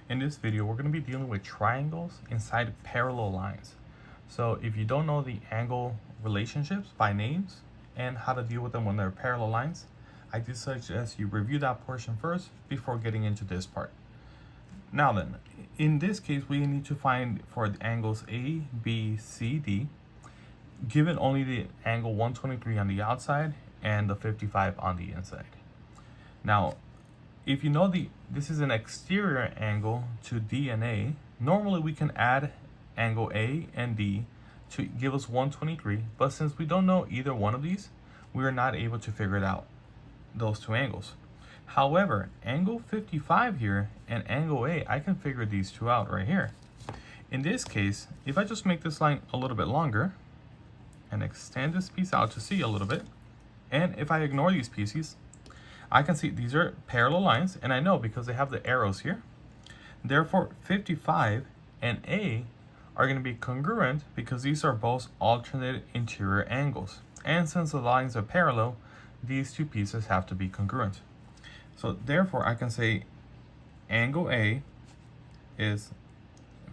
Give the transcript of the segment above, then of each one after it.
In this video, we're going to be dealing with triangles inside parallel lines. So if you don't know the angle relationships by names and how to deal with them when they're parallel lines, I do suggest you review that portion first before getting into this part. Now then, in this case, we need to find for the angles A, B, C, D, given only the angle 123 on the outside and the 55 on the inside. Now, if you know this is an exterior angle to D and A, normally we can add angle A and D to give us 123, but since we don't know either one of these, we are not able to figure it out, those two angles. However, angle 55 here and angle A, I can figure these two out right here. In this case, if I just make this line a little bit longer and extend this piece out to see a little bit, and if I ignore these pieces, I can see these are parallel lines, and I know because they have the arrows here. Therefore, 55 and A are going to be congruent because these are both alternate interior angles. And since the lines are parallel, these two pieces have to be congruent. So therefore, I can say angle A is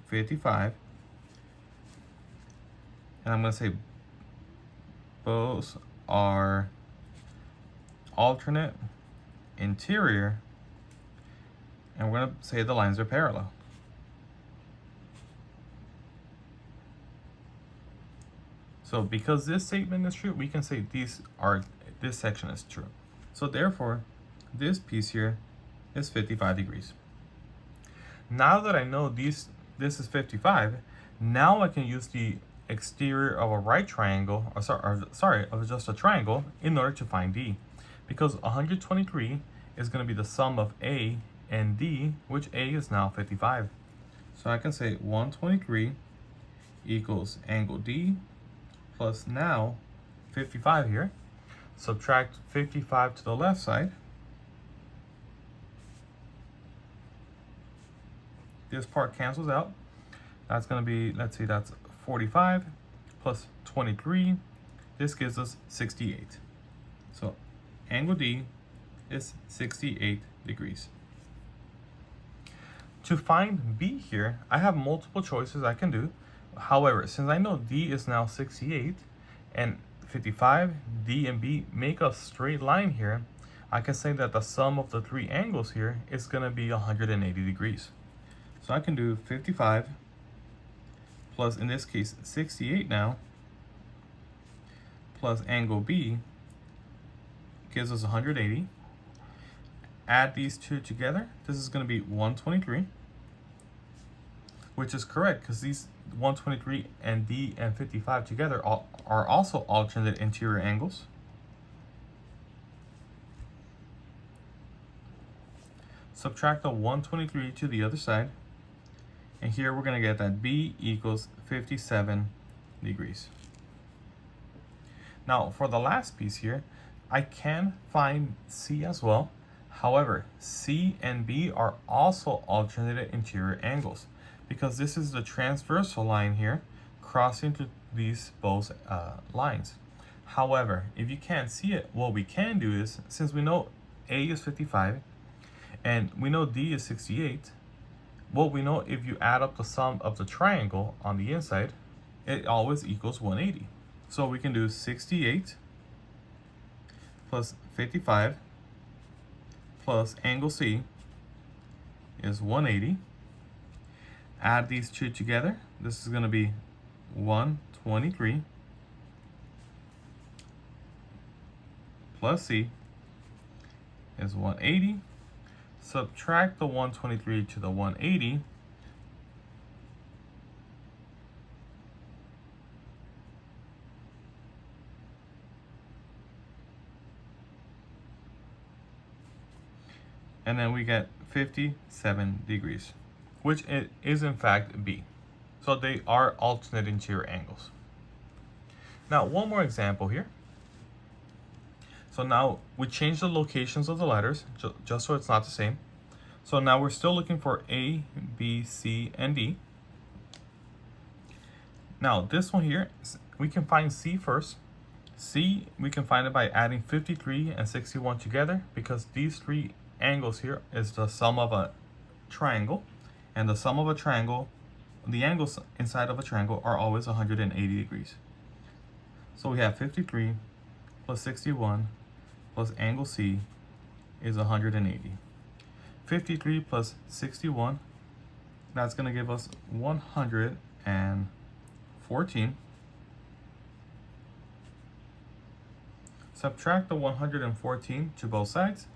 55, and I'm going to say both are alternate interior, and we're going to say the lines are parallel. So because this statement is true, we can say this section is true. So therefore, this piece here is 55 degrees. Now that I know this is 55, now I can use the exterior of a right triangle, of just a triangle, in order to find D. Because 123 is going to be the sum of A and D, which A is now 55. So I can say 123 equals angle D plus now 55 here. Subtract 55 to the left side. This part cancels out. That's going to be, let's see, that's 45 plus 23. This gives us 68. So angle D is 68 degrees. To find B here, I have multiple choices I can do. However, since I know D is now 68 and 55, D and B make a straight line here, I can say that the sum of the three angles here is going to be 180 degrees. So I can do 55 plus, in this case, 68 now, plus angle B gives us 180. Add these two together. This is going to be 123, which is correct because these 123 and D and 55 together are also alternate interior angles. Subtract the 123 to the other side, and here we're going to get that B equals 57 degrees. Now for the last piece here, I can find C as well. However, C and B are also alternate interior angles because this is the transversal line here crossing to these both lines. However, if you can't see it, what we can do is, since we know A is 55 and we know D is 68, well, we know if you add up the sum of the triangle on the inside, it always equals 180. So we can do 68 plus 55 plus angle C is 180. Add these two together. This is going to be 123 plus C is 180. Subtract the 123 to the 180. And then we get 57 degrees, which is in fact B. So they are alternate interior angles. Now, one more example here. So now we change the locations of the letters just so it's not the same. So now we're still looking for A, B, C, and D. Now this one here, we can find C first. C, we can find it by adding 53 and 61 together because these three angles here is the sum of a triangle. And the sum of a triangle, the angles inside of a triangle are always 180 degrees. So we have 53 plus 61 plus angle C is 180. 53 plus 61, that's going to give us 114. Subtract the 114 to both sides,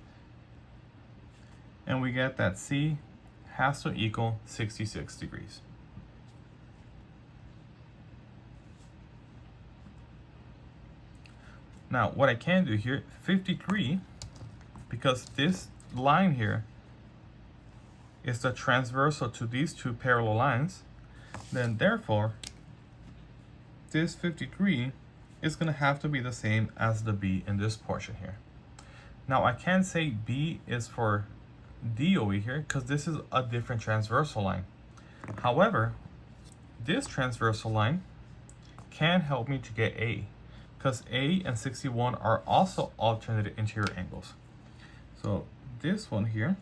and we get that C has to equal 66 degrees. Now, what I can do here, 53, because this line here is the transversal to these two parallel lines, then therefore, this 53 is going to have to be the same as the B in this portion here. Now, I can say B is for D over here because this is a different transversal line. However, this transversal line can help me to get A, because A and 61 are also alternate interior angles. So this one here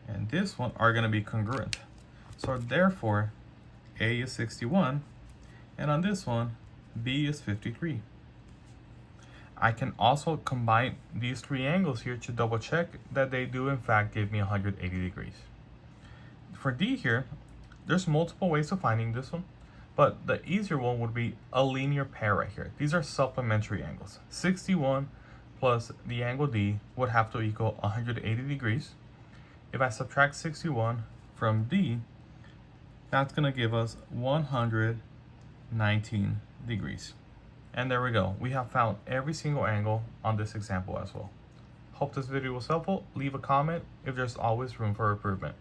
and this one are going to be congruent. So therefore, A is 61, and on this one, B is 53. I can also combine these three angles here to double check that they do in fact give me 180 degrees. For D here, there's multiple ways of finding this one, but the easier one would be a linear pair right here. These are supplementary angles. 61 plus the angle D would have to equal 180 degrees. If I subtract 61 from D, that's going to give us 119 degrees. And there we go. We have found every single angle on this example as well. Hope this video was helpful. Leave a comment if there's always room for improvement.